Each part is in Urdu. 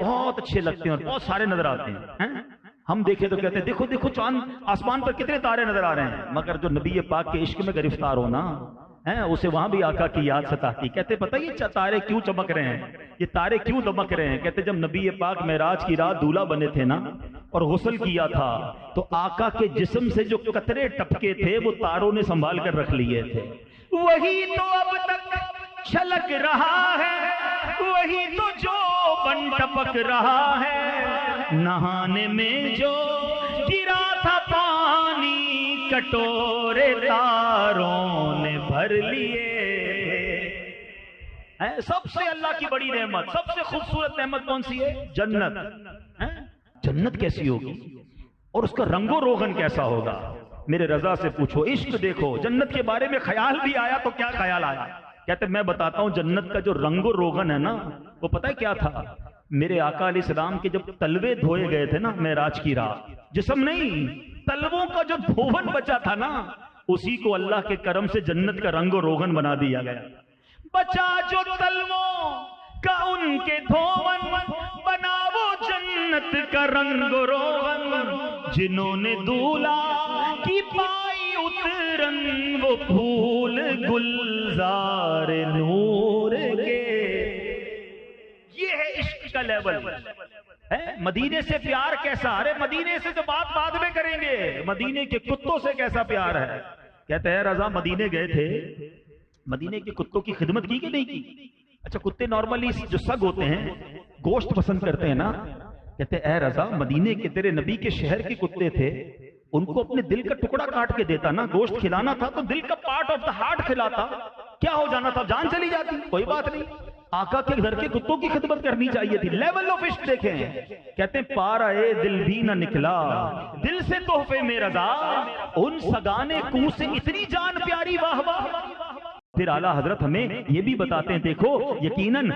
بہت اچھے لگتے ہیں اور بہت سارے نظر آتے ہیں. ہم دیکھیں تو کہتے ہیں دیکھو دیکھو چاند آسمان پر کتنے تارے نظر آ رہے ہیں، مگر جو نبی پاک کے عشق میں گرفتار ہونا اسے وہاں بھی آقا کی یاد ستاتی. کہتے پتہ یہ تارے کیوں چمک رہے ہیں، یہ تارے کیوں دمک رہے ہیں؟ کہتے جب نبی پاک معراج کی رات دولہا بنے تھے نا اور غسل کیا تھا تو آقا کے جسم سے جو قطرے ٹپکے تھے وہ تاروں نے سنبھال کر رکھ لیے تھے. وہی تو اب تک چھلک رہا ہے، وہی تو جو بن ٹپک رہا ہے، نہانے میں جو گرا تھا پانی کٹورے تاروں نے بھر لیے. سب سے اللہ کی بڑی نعمت، سب سے خوبصورت نعمت کون سی ہے؟ جنت. جنت کیسی ہوگی اور اس کا رنگ و روغن کیسا ہوگا؟ میرے رضا سے پوچھو، عشق دیکھو. جنت کے بارے میں خیال بھی آیا تو کیا خیال آیا؟ کہتے میں بتاتا ہوں جنت کا جو رنگ و روغن ہے نا وہ پتہ ہے کیا تھا؟ میرے آقا علیہ السلام کے جب تلوے دھوئے گئے تھے نا معراج کی رات، جسم نہیں تلووں کا جو دھون بچا تھا نا اسی کو اللہ کے کرم سے جنت کا رنگ و روغن بنا دیا گیا. بچا جو تلووں کا ان کے دھون بنا وہ جنت کا رنگ و روغن. جنہوں نے دولہا کی پائی اترن وہ پھول گلزار نور کے. یہ ہے عشق کا لیول. مدینے سے پیار کیسا؟ ارے مدینے سے تو بات بعد میں کریں گے، مدینے کے کتوں سے کیسا پیار ہے؟ کہتے ہیں رضا مدینے گئے تھے، مدینے کے کتوں کی خدمت کی کہ نہیں کی؟ اچھا کتے نارملی جو سگ ہوتے ہیں گوشت پسند کرتے ہیں نا. کہتے اے رضا مدینے کے تیرے نبی کے شہر کے کتے تھے، ان کو اپنے دل کا ٹکڑا کاٹ کے دیتا نا، گوشت کھلانا تھا تو دل کا پارٹ آف دا ہارٹ کھلاتا، کیا ہو جانا تھا؟ جان چلی جاتی. کوئی بات نہیں، آقا کے گھر کے کتوں کی خدمت کرنی چاہیے تھی. لیول آف عشق دیکھیں. کہتے ہیں پارا اے دل بھی نہ نکلا دل سے تحفے میں رضا، ان سگانے کو سے اتنی جان پیاری واہ واہ. پھر اعلیٰ حضرت ہمیں یہ بھی بتاتے ہیں دیکھو یقیناً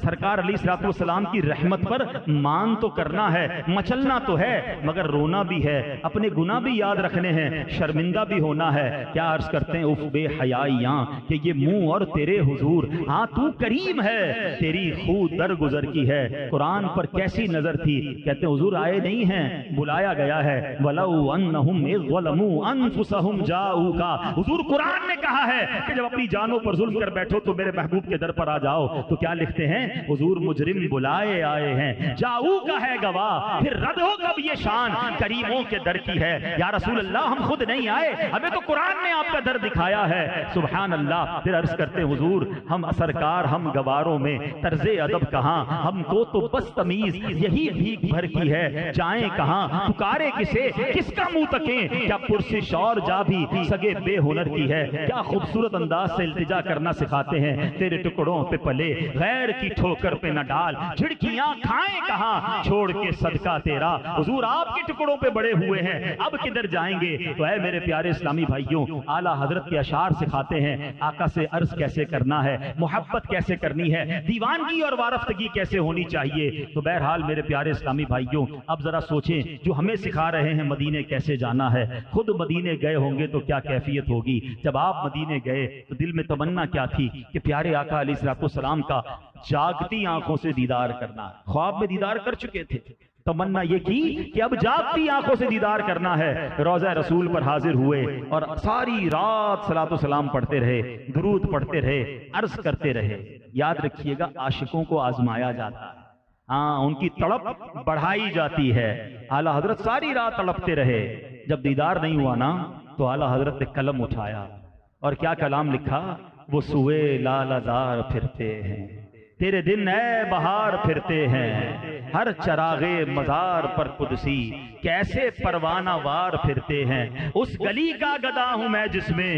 سرکار علیہ الصلوۃ والسلام کی رحمت پر مان تو کرنا ہے، مچلنا تو ہے، مگر رونا بھی ہے، اپنے گناہ بھی یاد رکھنے ہیں، شرمندہ بھی ہونا ہے. کیا عرض کرتے ہیں اف بے حیائیاں کہ یہ منہ اور تیرے حضور، ہاں تو کریم ہے تیری خود در گزر کی ہے. قرآن پر کیسی نظر تھی؟ کہتے ہیں حضور آئے نہیں ہیں، بلایا گیا ہے. وَلَوْ أَنَّهُمْ إِذْ ظَلَمُوا أَنفُسَهُمْ جَاءُوكَ. حضور قرآن نے کہا ہے کہ جب اپنی جانوں پر ظلم کر بیٹھو تو میرے محبوب کے در پر آ جاؤ. تو کیا لکھتے ہیں حضور مجرم بلائے آئے ہیں، جاؤ کا ہے گواہ، پھر رد ہو کب یہ شان کریموں کے در کی ہے. یا رسول اللہ ہم خود نہیں آئے، ہمیں تو قرآن نے آپ کا در دکھایا ہے. سبحان اللہ. پھر عرض کرتے ہیں حضور ہم سرکار ہم گواروں میں طرز ادب کہاں، ہم کو تو بس تمیز یہی بھیک بھر کی ہے. جائیں کہاں پکارے کسے، کس کا منہ تکیں، کیا پرسش اور جا بھی سگے بے ہنر کی ہے. کیا خوبصورت انداز سے التجا کرنا سکھاتے ہیں. تیرے ٹکڑوں پہ پلے غیر کی ٹھوکر پہ نہ ڈال، جھڑکیاں کھائیں کہاں چھوڑ کے صدقہ تیرا. حضور آپ کے ٹکڑوں پہ بڑے ہوئے ہیں، اب کدھر جائیں گے؟ تو اے میرے پیارے اسلامی بھائیوں اعلیٰ حضرت کے اشعار سکھاتے ہیں آقا سے عرض کیسے کرنا ہے، محبت کیسے کرنی ہے، دیوانگی اور وارفتگی کیسے ہونی چاہیے. تو بہرحال میرے پیارے اسلامی بھائیوں اب ذرا سوچیں جو ہمیں سکھا رہے ہیں مدینے کیسے جانا ہے. خود مدینے گئے ہوں گے تو کیا کیفیت ہوگی. جب آپ مدینے گئے تو دل میں تمنا کیا تھی کہ پیارے آقا علیہ الصلوۃ والسلام کا جاگتی آنکھوں سے دیدار کرنا. خواب میں دیدار کر چکے تھے، تمنا یہ کی کہ اب جاگتی آنکھوں سے دیدار کرنا ہے. روضہ رسول پر حاضر ہوئے اور ساری رات صلاۃ و سلام پڑھتے رہے، درود پڑھتے رہے، عرض کرتے رہے. یاد رکھیے گا عاشقوں کو آزمایا جاتا ہے، ہاں ان کی تڑپ بڑھائی جاتی ہے. اعلیٰ حضرت ساری رات تڑپتے رہے. جب دیدار نہیں ہوا نا تو اعلیٰ حضرت نے قلم اٹھایا اور کیا کلام لکھا، وہ سوئے لال زار پھرتے ہیں، تیرے دن اے بہار پھرتے ہیں، ہر چراغے مزار پر قدسی کیسے پروانہ وار پھرتے ہیں. اس گلی کا گدا ہوں میں جس میں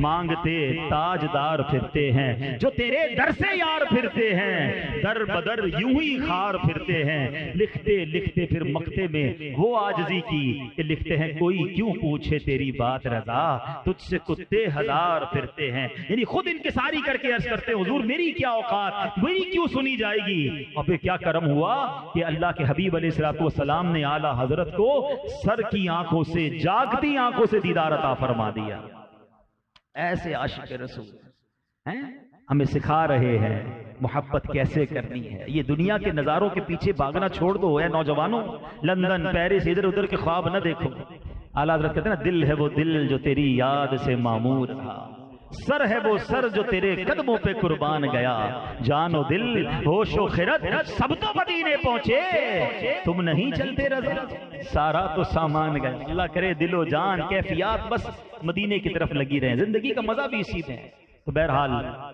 مانگتے تاجدار پھرتے ہیں، جو تیرے در سے یار پھرتے ہیں، در بدر یوں ہی خار پھرتے ہیں. لکھتے لکھتے پھر مکتے میں وہ عاجزی کی کہ لکھتے ہیں کوئی کیوں پوچھے تیری بات رضا، تجھ سے کتے ہزار پھرتے ہیں. یعنی خود انکساری کر کے عرض کرتے حضور میری کیا اوقات، میری کیوں سنی جائے گی. اور پھر کیا کرم ہوا کہ اللہ کے حبیب علیہ الصلوۃ والسلام نے اعلیٰ حضرت کو سر کی آنکھوں سے جاگتی آنکھوں سے دیدار عطا فرما دیا. ایسے عاشق رسول ہیں ہمیں سکھا رہے ہیں محبت کیسے کرنی ہے. یہ دنیا کے نظاروں کے پیچھے بھاگنا چھوڑ دو اے نوجوانوں. لندن پیرس ادھر ادھر کے خواب نہ دیکھو. اعلیٰ حضرت کہتے ہیں نا، دل ہے وہ دل جو تیری یاد سے معمور تھا، سر ہے وہ سر جو تیرے قدموں پہ قربان گیا، جان و دل ہوش و خرد سب تو مدینے پہنچے، تم نہیں چلتے رضا سارا تو سامان گیا. اللہ کرے دل و جان کیفیات بس مدینے کی طرف لگی رہیں، زندگی کا مزہ بھی اسی میں ہے. تو بہرحال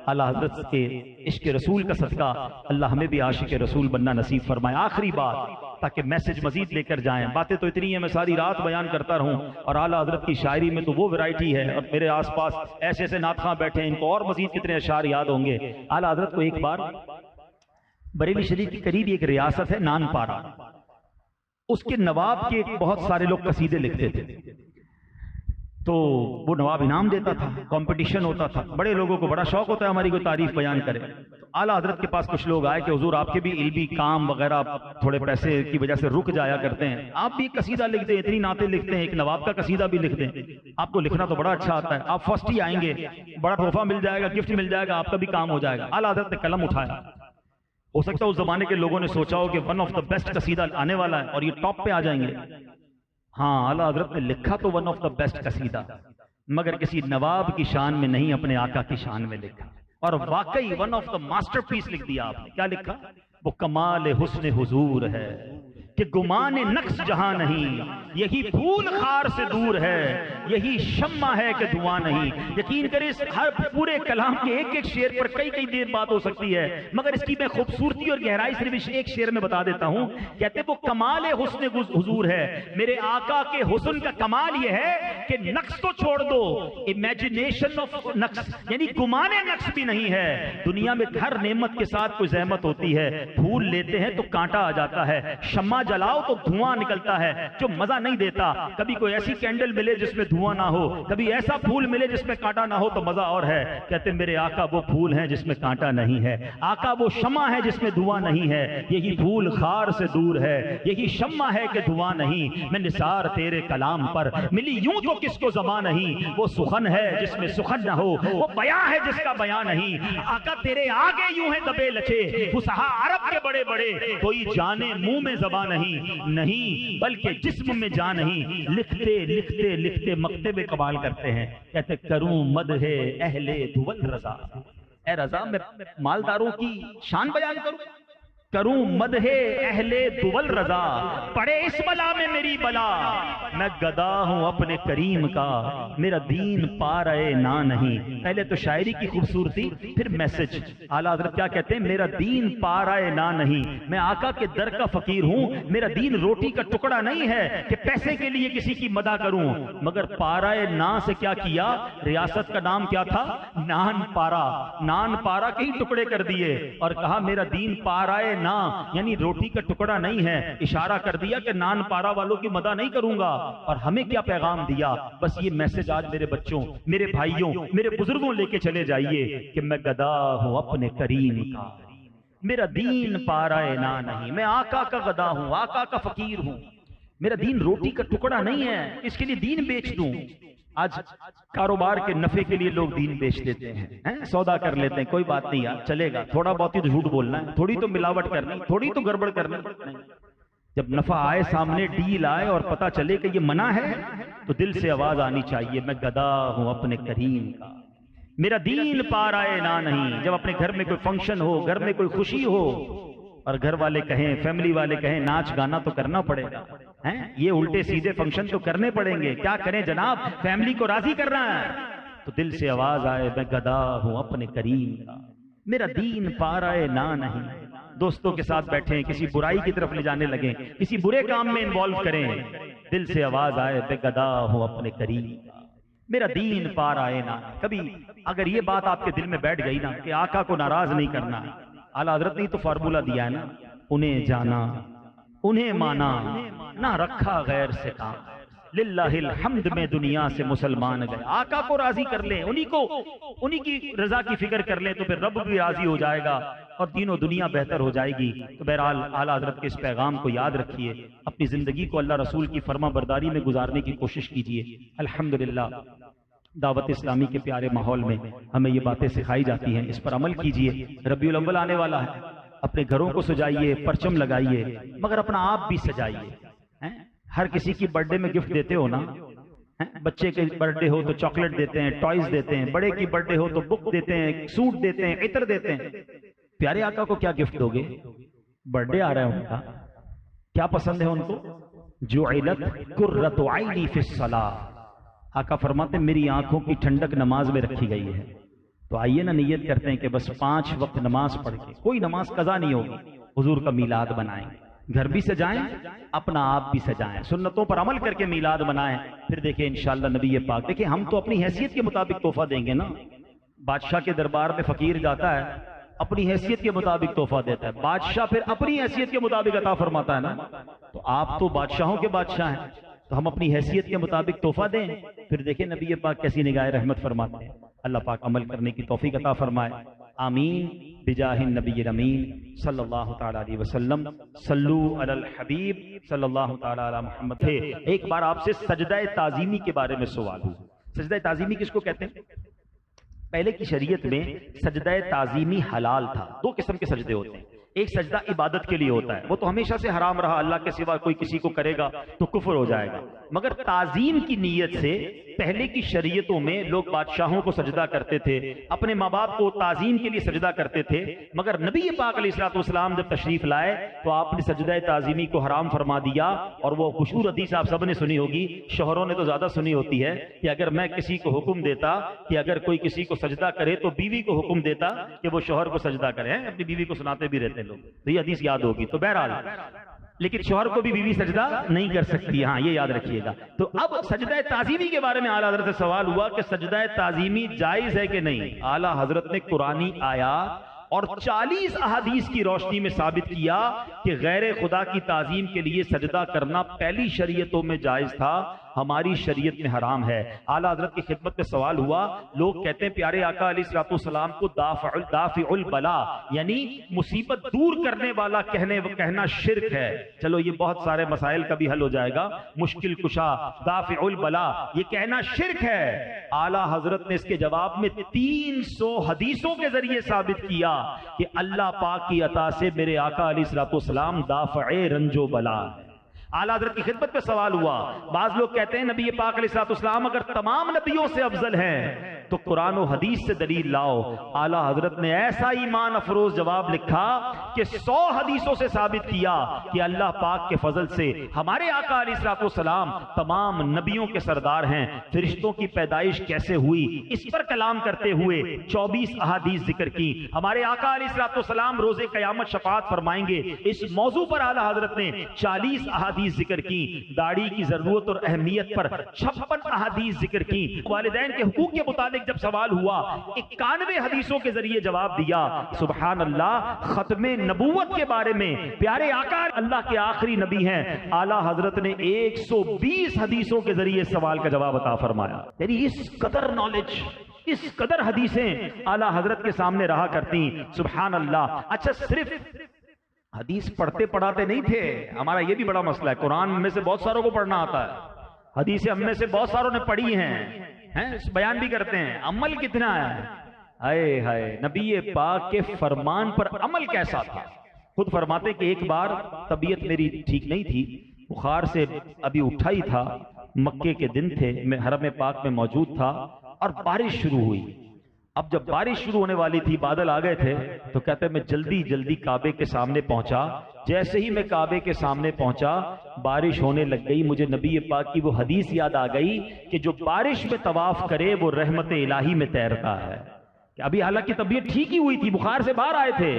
اعلیٰ حضرت کے عشق رسول کا صدقہ اللہ ہمیں بھی عاشق رسول بننا نصیب فرمائے. آخری بات تاکہ میسج مزید لے کر جائیں، باتیں تو اتنی ہیں میں ساری رات بیان کرتا رہوں، اور اعلیٰ حضرت کی شاعری میں تو وہ ویرائٹی ہے، اور میرے آس پاس ایسے ایسے نعت خواں بیٹھے ہیں، ان کو اور مزید کتنے اشعار یاد ہوں گے. اعلیٰ حضرت کو ایک بار بریلی شریف کے قریب ایک ریاست ہے نان پارا، اس کے نواب کے بہت سارے لوگ قصیدے لکھتے تھے، تو وہ نواب انعام دیتا تھا، کمپٹیشن ہوتا تھا. بڑے لوگوں کو بڑا شوق ہوتا ہے ہماری کوئی تعریف بیان کرے. اعلیٰ حضرت کے پاس کچھ لوگ آئے کہ حضور آپ کے بھی علمی کام وغیرہ تھوڑے پیسے کی وجہ سے رک جایا کرتے ہیں، آپ بھی قصیدہ لکھتے ہیں، اتنی نعتیں لکھتے ہیں، ایک نواب کا قصیدہ بھی لکھتے ہیں، آپ کو لکھنا تو بڑا اچھا آتا ہے، آپ فرسٹ ہی آئیں گے، بڑا تحفہ مل جائے گا، گفٹ مل جائے گا، آپ کا بھی کام ہو جائے گا. اعلیٰ حضرت نے قلم اٹھایا. ہو سکتا ہے اس زمانے کے لوگوں نے سوچا ہو کہ ون آف دا بیسٹ قصیدہ آنے والا ہے اور یہ ٹاپ پہ آ جائیں گے. ہاں، اعلیٰ حضرت نے لکھا تو ون آف دا بیسٹ قصیدہ، مگر کسی نواب کی شان میں نہیں، اپنے آقا کی شان میں لکھا، اور واقعی ون آف دا ماسٹر پیس لکھ دیا آپ نے. کیا لکھا؟ وہ کمال حسن حضور ہے کہ گمان نقص جہاں نہیں، یہی پھول خار سے دور ہے، یہی شمع ہے کہ دھواں نہیں. یقین کریں ہر پورے کلام کے ایک ایک شعر پر کئی کئی دیر بات ہو سکتی ہے، مگر اس کی میں خوبصورتی اور گہرائی صرف ایک شعر میں بتا دیتا ہوں. کہتے وہ کمال حسن حضور ہے، میرے آقا کے حسن کا کمال یہ ہے کہ نقص تو چھوڑ دو، امیجنیشن آف نقص یعنی گمان نقص بھی نہیں ہے. دنیا میں ہر نعمت کے ساتھ کوئی زحمت ہوتی ہے، پھول لیتے ہیں تو کانٹا آ جاتا ہے، شمع جلاؤ تو دھواں نکلتا ہے جو مزہ نہیں دیتا. کبھی کوئی ایسی کینڈل ملے جس میں دھواں نہ ہو، کبھی ایسا پھول ملے جس میں کانٹا نہ ہو تو مزہ اور ہے. کہتے میرے آقا وہ پھول ہیں جس میں کانٹا نہیں ہے، آقا وہ شمع ہے جس میں دھواں نہیں ہے، یہی پھول خار سے دور ہے، یہی شمع ہے کہ دھواں نہیں. میں نثار تیرے کلام پر ملی یوں تو کس کو زبان نہیں، وہ سخن ہے جس میں سخن نہ ہو، وہ بیاں ہے جس کا بیاں نہیں. آقا تیرے آگے یوں ہے دبے لچے فصحا عرب کے بڑے بڑے، کوئی جانے منہ میں زبان نہیں بلکہ جسم میں جان نہیں. لکھتے لکھتے لکھتے مکتبے کمال کرتے ہیں. کہتے کروں مدح اہل دول رضا، اے رضا میں مالداروں کی شان بیان کروں مدح اہل دول رضا، پڑے اس بلا میں میری بلا، میں گدا ہوں اپنے کریم کا، میرا دین پا رہے نہ نہیں. پہلے تو شاعری کی خوبصورتی، پھر میسج. اعلیٰ حضرت کیا کہتے ہیں؟ میرا دین پا رہے نہ نہیں، میں آقا کے در کا فقیر ہوں، میرا دین روٹی کا ٹکڑا نہیں ہے کہ پیسے کے لیے کسی کی مدح کروں. مگر پارائے نا سے کیا کیا؟ ریاست کا نام کیا تھا؟ نان پارا. نان پارا کے ہی ٹکڑے کر دیے اور کہا میرا دین پارائے نا یعنی روٹی کا ٹکڑا نہیں ہے. اشارہ کر دیا کہ نان پارا والوں کی مدح نہیں کروں گا. اور ہمیں کیا پیغام دیا؟ بس یہ میسج آج میرے بچوں، میرے بھائیوں، میرے بزرگوں لے کے چلے جائیے کہ میں گدا ہوں اپنے کریم کا، میرا دین پارائے نہ نہیں، میں آقا کا گدا ہوں، آقا کا فقیر ہوں، میرا دین روٹی کا ٹکڑا نہیں ہے اس کے لیے دین بیچ دوں. آج کاروبار کے نفع کے لیے لوگ دین بیچ دیتے ہیں، سودا کر لیتے ہیں. کوئی بات نہیں یار، چلے گا، تھوڑا بہت ہی جھوٹ بولنا ہے، تھوڑی تو ملاوٹ کرنی، تھوڑی تو گڑبڑ کرنی. جب نفع آئے سامنے، ڈیل آئے اور پتہ چلے کہ یہ منع ہے تو دل سے آواز آنی چاہیے میں گدا ہوں اپنے کریم کا، میرا دین پارائے نہ نہیں. جب اپنے گھر میں کوئی فنکشن ہو، گھر میں کوئی خوشی ہو اور گھر والے کہیں، فیملی والے کہیں ناچ گانا تو کرنا پڑے گا، یہ الٹے سیدھے فنکشن تو کرنے پڑیں گے، کیا کریں جناب، فیملی کو راضی کرنا ہے، تو دل سے آواز آئے میں گدا ہوں اپنے کریم کا، میرا دین پارائے نہ نہیں. دوستوں کے ساتھ بیٹھیں، کسی برائی کی طرف لے جانے لگیں، کسی برے کام میں انوالو کریں، دل سے آواز آئے میں گدا ہوں اپنے کریم کا، میرا دین پارائے نہ. کبھی اگر یہ بات آپ کے دل میں بیٹھ گئی نا کہ آقا کو ناراض نہیں کرنا، اعلیٰ حضرت نے تو فارمولہ دیا ہے نا، انہیں جانا، انہیں مانا، نہ رکھا غیر سے کام، للہ الحمد میں دنیا سے مسلمان گئے. آقا کو راضی کر لیں، انہی کی رضا کی فکر کر لیں تو پھر رب بھی راضی ہو جائے گا اور دین و دنیا بہتر ہو جائے گی. تو بہرحال اعلیٰ حضرت کے اس پیغام کو یاد رکھیے، اپنی زندگی کو اللہ رسول کی فرما برداری میں گزارنے کی کوشش کیجیے. الحمدللہ دعوت اسلامی کے پیارے ماحول میں ہمیں یہ باتیں سکھائی جاتی ہیں، اس پر عمل کیجئے۔ ربیع الاول آنے والا ہے، اپنے گھروں کو سجائیے، پرچم لگائیے، مگر اپنا آپ بھی سجائیے۔ ہر کسی کی برتھ ڈے میں گفٹ دیتے ہو نا، بچے کے برتھ ڈے ہو تو چاکلیٹ دیتے ہیں، ٹوائز دیتے ہیں، بڑے کی برتھ ڈے ہو تو بک دیتے ہیں، سوٹ دیتے ہیں، عطر دیتے ہیں۔ پیارے آقا کو کیا گفٹ دو گے؟ برتھ ڈے آ رہا ہے ان کا، کیا پسند ہے ان کو؟ جعلت قرۃ عینی فی الصلاۃ، آقا فرماتے ہیں میری آنکھوں کی ٹھنڈک نماز میں رکھی گئی ہے۔ تو آئیے نا نیت کرتے ہیں کہ بس 5 وقت نماز پڑھ کے، کوئی نماز قضا نہیں ہوگی، حضور کا میلاد بنائیں، گھر بھی سجائیں، اپنا آپ بھی سجائیں، سنتوں پر عمل کر کے میلاد بنائیں، پھر دیکھیں انشاءاللہ نبی پاک۔ دیکھیں ہم تو اپنی حیثیت کے مطابق تحفہ دیں گے نا، بادشاہ کے دربار میں فقیر جاتا ہے اپنی حیثیت کے مطابق تحفہ دیتا ہے، بادشاہ پھر اپنی حیثیت کے مطابق عطا فرماتا ہے نا۔ تو آپ تو بادشاہوں کے بادشاہ ہیں، تو ہم اپنی حیثیت کے مطابق تحفہ دیں، پھر دیکھیں نبی پاک کیسی نگاہ رحمت فرماتے ہیں۔ اللہ پاک عمل کرنے کی توفیق عطا فرمائے، آمین بجاہ النبی الامین صلی اللہ تعالی علیہ وسلم۔ صلو علی الحبیب صلی اللہ تعالی علی محمد۔ ایک بار آپ سے سجدہ تعظیمی کے بارے میں سوال ہو، سجدہ تعظیمی کس کو کہتے ہیں؟ پہلے کی شریعت میں سجدہ تعظیمی حلال تھا، 2 قسم کے سجدے ہوتے ہیں، ایک سجدہ عبادت کے لیے ہوتا ہے، وہ تو ہمیشہ سے حرام رہا، اللہ کے سوا کوئی کسی کو کرے گا تو کفر ہو جائے گا، مگر تعظیم کی نیت سے پہلے کی شریعتوں میں لوگ بادشاہوں کو سجدہ کرتے تھے، اپنے ماں باپ کو تعظیم کے لیے سجدہ کرتے تھے، مگر نبی پاک علیہ الصلوۃ والسلام جب تشریف لائے تو آپ نے سجدہ تعظیمی کو حرام فرما دیا، اور وہ مشہور حدیث آپ سب نے سنی ہوگی، شوہروں نے تو زیادہ سنی ہوتی ہے، کہ اگر میں کسی کو حکم دیتا کہ اگر کوئی کسی کو سجدہ کرے تو بیوی کو حکم دیتا کہ وہ شوہر کو سجدہ کرے، اپنی بیوی کو سناتے بھی رہتے لوگ، تو یہ حدیث یاد ہوگی۔ تو بہرحال لیکن شوہر کو بھی بیوی سجدہ نہیں کر سکتی، ہاں یہ یاد رکھیے گا۔ تو اب سجدہ تعظیمی کے بارے میں اعلیٰ حضرت سے سوال ہوا کہ سجدہ تعظیمی جائز ہے کہ نہیں؟ اعلیٰ حضرت نے قرآنی آیات اور 40 احادیث کی روشنی میں ثابت کیا کہ غیر خدا کی تعظیم کے لیے سجدہ کرنا پہلی شریعتوں میں جائز تھا، ہماری شریعت میں حرام ہے۔ اعلیٰ حضرت کی خدمت میں سوال ہوا، لوگ کہتے ہیں پیارے آقا علیہ الصلوۃ والسلام کو دافع البلا یعنی مصیبت دور کرنے والا کہنا شرک ہے۔ چلو یہ بہت سارے مسائل کا بھی حل ہو جائے گا، مشکل کشا دافع البلا یہ کہنا شرک ہے۔ اعلیٰ حضرت نے اس کے جواب میں 300 حدیثوں کے ذریعے ثابت کیا کہ اللہ پاک کی عطا سے میرے آقا علیہ الصلوۃ والسلام دافع رنج و بلا ہے۔ اعلیٰ حضرت کی خدمت پہ سوال ہوا، بعض لوگ کہتے ہیں نبی پاک علیہ الصلوۃ والسلام اگر تمام نبیوں سے افضل ہیں تو قرآن و حدیث سے دلیل لاؤ۔ اعلیٰ حضرت نے ایسا ایمان افروز جواب لکھا کہ 100 حدیثوں سے ثابت کیا کہ اللہ پاک کے فضل سے ہمارے آقا علیہ الصلوۃ والسلام تمام نبیوں کے سردار ہیں۔ فرشتوں کی پیدائش کیسے ہوئی اس پر کلام کرتے ہوئے 24 احادیث ذکر کی، ہمارے آقا علیہ الصلوۃ والسلام روز قیامت شفاعت فرمائیں گے، اس موضوع پر اعلیٰ حضرت نے 40 احادیث ذکر کی، داڑھی کی ضرورت اور اہمیت پر 56 احادیث ذکر کی، والدین کے حقوق کے متعلق جب سوال ہوا 91 حدیثوں کے ذریعے جواب دیا۔ سبحان اللہ، ختم نبوت کے بارے میں پیارے آقا اللہ کے آخری نبی ہیں، اعلیٰ حضرت نے 120 حدیثوں کے ذریعے سوال کا جواب عطا فرمایا۔ یعنی اس قدر نالج، اس قدر حدیثیں اعلیٰ حضرت کے سامنے رہا کرتی، سبحان اللہ۔ اچھا صرف حدیث پڑھتے پڑھاتے نہیں تھے، ہمارا یہ بھی بڑا مسئلہ ہے، قرآن میں سے بہت ساروں کو پڑھنا آتا ہے، حدیثیں ہم میں سے بہت ساروں نے پڑھی ہیں، بیان بھی کرتے ہیں، عمل کتنا ہے؟ ہائے ہائے، نبی پاک کے فرمان پر عمل کیسا تھا؟ خود فرماتے کہ ایک بار طبیعت میری ٹھیک نہیں تھی، بخار سے ابھی اٹھا ہی تھا، مکے کے دن تھے، میں حرم پاک میں موجود تھا اور بارش شروع ہوئی۔ اب جب بارش شروع ہونے والی تھی، بادل آ گئے تھے، تو کہتے میں جلدی کعبے کے سامنے پہنچا، جیسے ہی میں کعبے کے سامنے پہنچا بارش ہونے لگ گئی، مجھے نبی پاک کی وہ حدیث یاد آ گئی کہ جو بارش میں طواف کرے وہ رحمت الہی میں تیرتا ہے۔ کہ ابھی حالانکہ طبیعت ٹھیک ہی ہوئی تھی، بخار سے باہر آئے تھے،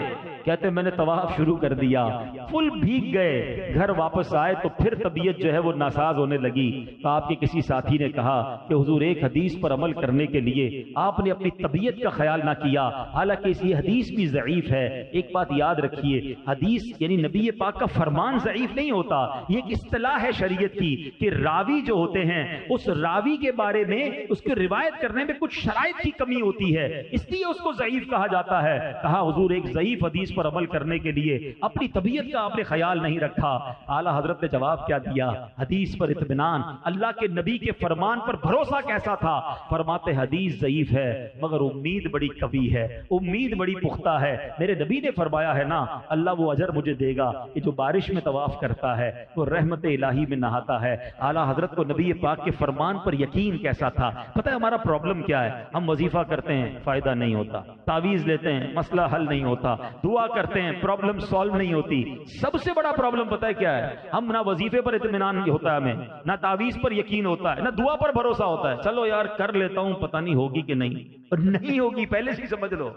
کہتے میں نے طواف شروع کر دیا، فل بھیگ گئے، گھر واپس آئے تو پھر طبیعت جو ہے وہ ناساز ہونے لگی۔ تو آپ کے کسی ساتھی نے کہا کہ حضور ایک حدیث پر عمل کرنے کے لیے آپ نے اپنی طبیعت کا خیال نہ کیا، حالانکہ یہ حدیث بھی ضعیف ہے۔ ایک بات یاد رکھیے، حدیث یعنی نبی پاک کا فرمان ضعیف نہیں ہوتا، یہ ایک اصطلاح ہے شریعت کی کہ راوی جو ہوتے ہیں اس راوی کے بارے میں اس کی روایت کرنے میں کچھ شرائط کی کمی ہوتی ہے، اس ہے اس کو ضعیف کہا جاتا ہے. کہا حضور ایک ضعیف حدیث پر عمل کرنے کے لیے اپنی طبیعت کا آپ نے خیال نہیں رکھا. اعلیٰ حضرت نے جواب کیا دیا؟ حدیث پر اطمینان، اللہ کے نبی کے فرمان پر بھروسہ کیسا تھا؟ فرماتے حدیث ضعیف ہے مگر امید بڑی قوی ہے، امید بڑی پختہ ہے. میرے نبی نے فرمایا ہے نا اللہ وہ اجر مجھے دے گا کہ جو بارش میں طواف کرتا ہے وہ رحمت الہی میں نہاتا ہے. اعلیٰ حضرت کو نبی پاک کے فرمان پر یقین کیسا تھا؟ پتہ ہے ہمارا پرابلم کیا ہے؟ ہم وظیفہ کرتے ہیں فائدہ نہیں ہوتا، تعویذ لیتے ہیں مسئلہ حل نہیں ہوتا، دعا کرتے ہیں پرابلم سالو نہیں ہوتی. سب سے بڑا پرابلم پتہ ہے کیا ہے؟ ہم نہ وظیفے پر اطمینان ہوتا ہے ہمیں، نہ تعویذ پر یقین ہوتا ہے، نہ دعا پر بھروسہ ہوتا ہے. چلو یار کر لیتا ہوں پتہ نہیں ہوگی کہ نہیں، اور نہیں ہوگی پہلے سے سمجھ لو.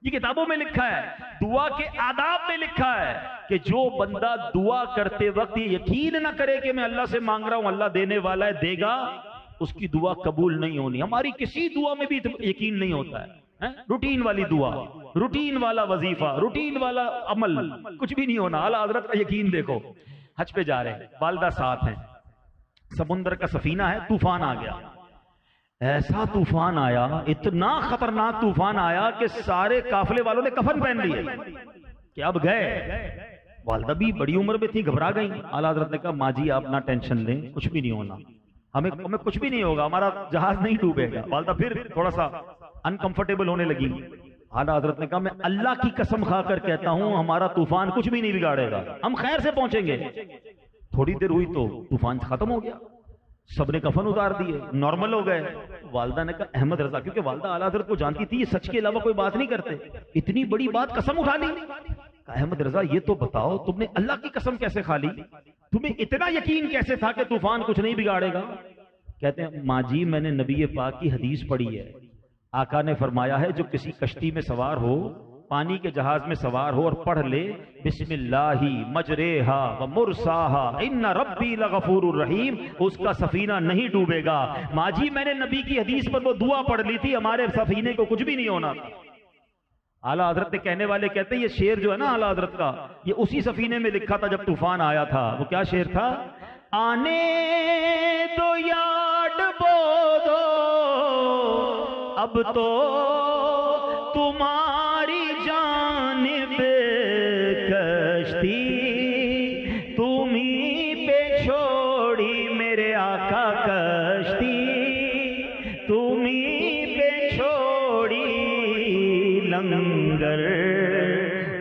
یہ کتابوں میں لکھا ہے، دعا کے آداب میں لکھا ہے کہ جو بندہ دعا کرتے وقت یہ یقین نہ کرے کہ میں اللہ سے مانگ رہا ہوں اللہ دینے والا ہے دے گا، اس کی دعا قبول نہیں ہونی. ہماری کسی دعا میں بھی یقین نہیں ہوتا ہے، روٹین والی دعا، روٹین والا وظیفہ، روٹین والا عمل، کچھ بھی نہیں ہونا. اعلیٰ حضرت کا یقین دیکھو. حج پہ جا رہے ہیں، والدہ ساتھ ہیں، سمندر کا سفینہ ہے، طوفان آ گیا. ایسا طوفان آیا، اتنا خطرناک طوفان آیا کہ سارے قافلے والوں نے کفن پہن لیے کہ اب گئے. والدہ بھی بڑی عمر میں تھی، گھبرا گئی. اعلیٰ حضرت نے کہا ماں جی آپ نہ ٹینشن لیں، کچھ بھی نہیں ہونا، ہمیں کچھ بھی نہیں ہوگا، ہمارا جہاز نہیں ڈوبے گا. والدہ پھر تھوڑا سا انکمفرٹیبل ہونے لگی. اعلیٰ حضرت نے کہا میں اللہ کی قسم کھا کر کہتا ہوں ہمارا طوفان کچھ بھی نہیں بگاڑے گا، ہم خیر سے پہنچیں گے. تھوڑی دیر ہوئی تو طوفان ختم ہو گیا، سب نے کفن اتار دیے، نارمل ہو گئے. والدہ نے کہا احمد رضا، کیونکہ والدہ اعلیٰ حضرت کو جانتی تھی یہ سچ کے علاوہ کوئی بات نہیں کرتے، اتنی بڑی بات قسم اٹھا لی. احمد رضا یہ تو بتاؤ تم نے اللہ کی قسم کیسے کھا لی؟ تمہیں اتنا یقین کیسے تھا کہ طوفان کچھ نہیں بگاڑے گا؟ کہتے ہیں ماں جی میں نے نبی پاک کی حدیث پڑھی ہے، آقا نے فرمایا ہے جو کسی کشتی میں سوار ہو، پانی کے جہاز میں سوار ہو اور پڑھ لے بسم اللہ مجریہا و مرساہا ان ربی لغفور الرحیم، اس کا سفینہ نہیں ڈوبے گا. ماں جی میں نے نبی کی حدیث پر وہ دعا پڑھ لی تھی، ہمارے سفینے کو کچھ بھی نہیں ہونا. اعلیٰ حضرت نے کہنے والے کہتے ہیں یہ شعر جو ہے نا اعلیٰ حضرت کا، یہ اسی سفینے میں لکھا تھا جب طوفان آیا تھا. وہ کیا شعر تھا؟ آنے دو یاد بو دو اب تو تمہاری جانب کشتی تمہیں پہ چھوڑی میرے آقا کشتی تمہیں پہ چھوڑی لنگر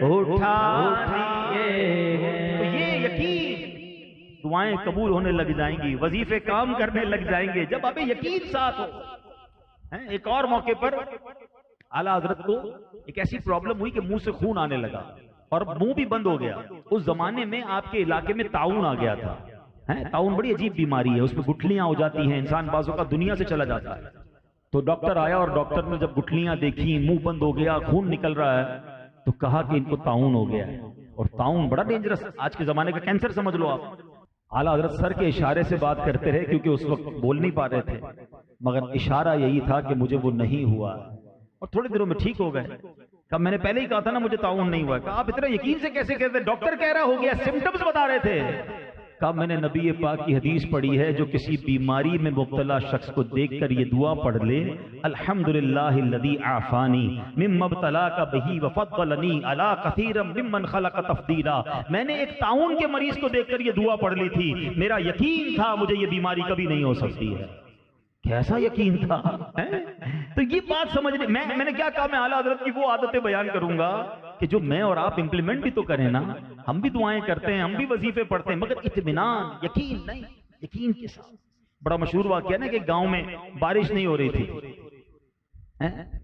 اٹھا دیے. تو یہ یقین، دعائیں قبول ہونے لگ جائیں گی، وظیفے کام کرنے لگ جائیں گے جب ابھی یقین ساتھ ہو. ایک اور موقع پر اعلیٰ حضرت کو ایک ایسی پرابلم ہوئی کہ منہ سے خون آنے لگا اور منہ بھی بند ہو گیا. اس زمانے میں آپ کے علاقے میں طاعون آ گیا تھا. طاعون بڑی عجیب بیماری ہے، اس میں گٹھلیاں ہو جاتی ہیں، انسان بعضوں کا دنیا سے چلا جاتا ہے. تو ڈاکٹر آیا اور ڈاکٹر نے جب گٹھلیاں دیکھی، منہ بند ہو گیا، خون نکل رہا ہے، تو کہا کہ ان کو طاعون ہو گیا ہے. اور طاعون بڑا ڈینجرس، آج کے زمانے کا کینسر سمجھ لو آپ. اعلیٰ حضرت سر کے اشارے سے بات کرتے رہے کیونکہ اس وقت بول نہیں پا رہے تھے، مگر اشارہ یہی تھا کہ مجھے وہ نہیں ہوا، اور تھوڑے دنوں میں ٹھیک ہو گئے. کہا میں نے پہلے ہی کہا تھا نا مجھے طاعون نہیں ہوا. کہا آپ اتنا یقین سے کیسے کہتے؟ ڈاکٹر کہہ رہا ہو گیا، سمٹمز بتا رہے تھے. کہا میں نے نبی پاک کی حدیث پڑھی ہے جو کسی بیماری میں مبتلا شخص کو دیکھ کر یہ دعا پڑھ لے الحمدللہ الذی عافانی مما ابتلاک بہ وفضلنی علی کثیر ممن خلق تفضیلا. میں نے ایک طاعون کے مریض کو دیکھ کر یہ دعا پڑھ لی تھی، میرا یقین تھا مجھے یہ بیماری کبھی نہیں ہو سکتی ہے. کیسا یقین تھا؟ تو یہ بات سمجھنے میں نے کیا کہا، میں اعلیٰ حضرت کی وہ عادتیں بیان کروں گا کہ جو میں اور آپ امپلیمنٹ بھی تو کریں نا. ہم بھی دعائیں کرتے ہیں، ہم بھی وظیفے پڑھتے ہیں، مگر اطمینان یقین نہیں، یقین کے ساتھ. بڑا مشہور واقعہ نا کہ گاؤں میں بارش نہیں ہو رہی تھی،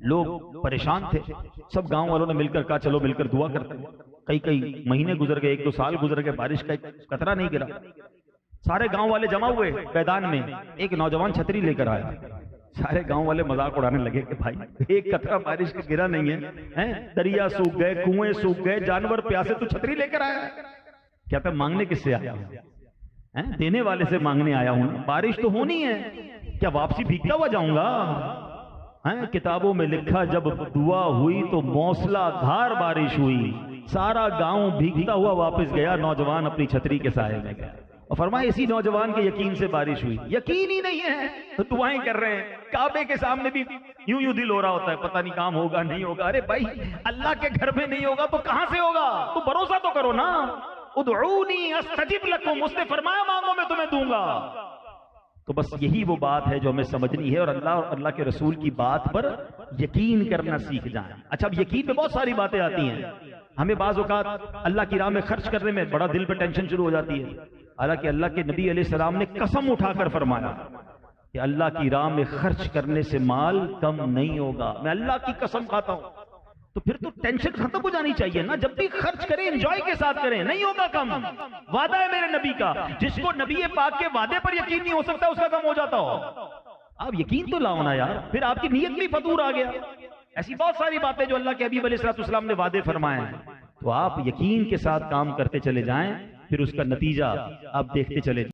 لوگ پریشان تھے، سب گاؤں والوں نے مل کر کہا چلو مل کر دعا کرتے ہیں. کئی مہینے گزر گئے، 1-2 سال گزر گئے، بارش کا ایک قطرہ نہیں گرا. سارے گاؤں والے جمع ہوئے میدان میں، ایک نوجوان چھتری لے کر آیا. سارے گاؤں والے مذاق اڑانے لگے کہ بھائی ایک قطرہ بارش کا گرا نہیں ہے، دریا سوکھ گئے، کنویں سوکھ گئے، جانور پیاسے، تو چھتری لے کر آیا. کہتا مانگنے کس سے آیا ہوں؟ دینے والے سے مانگنے آیا ہوں. بارش تو ہونی ہے، کیا واپسی بھیگتا ہوا جاؤں گا؟ کتابوں میں لکھا جب دعا ہوئی تو موسلا دھار بارش ہوئی، سارا گاؤں بھیگتا ہوا واپس گیا، نوجوان اپنی چھتری کے سائے میں گیا. اور فرمایا اسی نوجوان کے یقین سے بارش ہوئی. یقین ہی نہیں ہے تو دعائیں کر رہے ہیں، کعبے کے سامنے بھی یوں یوں دل ہو رہا ہوتا ہے پتہ نہیں کام ہوگا نہیں ہوگا. ارے بھائی اللہ کے گھر میں نہیں ہوگا تو کہاں سے ہوگا؟ تو بھروسہ تو کرو نا. ادعونی استجب لکم، اس نے فرمایا مانگو میں تمہیں دوں گا. تو بس یہی وہ بات ہے جو ہمیں سمجھنی ہے، اور اللہ کے رسول کی بات پر یقین کرنا سیکھ جائیں. اچھا اب یقین میں بہت ساری باتیں آتی ہیں. ہمیں بعض اوقات اللہ کی راہ میں خرچ کرنے میں بڑا دل پہ ٹینشن شروع ہو جاتی ہے، حالانکہ اللہ کے نبی علیہ السلام نے قسم اٹھا کر فرمایا کہ اللہ کی راہ میں خرچ کرنے سے مال کم نہیں ہوگا. میں اللہ کی قسم کھاتا ہوں. تو پھر تو ٹینشن ختم ہو جانی چاہیے نا. جب بھی خرچ کریں انجوائے کے ساتھ کریں، نہیں ہوگا کم. وعدہ ہے میرے نبی کا، جس کو نبی پاک کے وعدے پر یقین نہیں ہو سکتا اس کا کم ہو جاتا ہو. آپ یقین تو لاؤ نا یار، پھر آپ کی نیت بھی فطور آ گیا. ایسی بہت ساری باتیں جو اللہ کے حبیب علیہ السلام نے وعدے فرمائے ہیں، تو آپ یقین کے ساتھ کام کرتے چلے جائیں، پھر اس کا نتیجہ آپ دیکھتے چلے جائیں.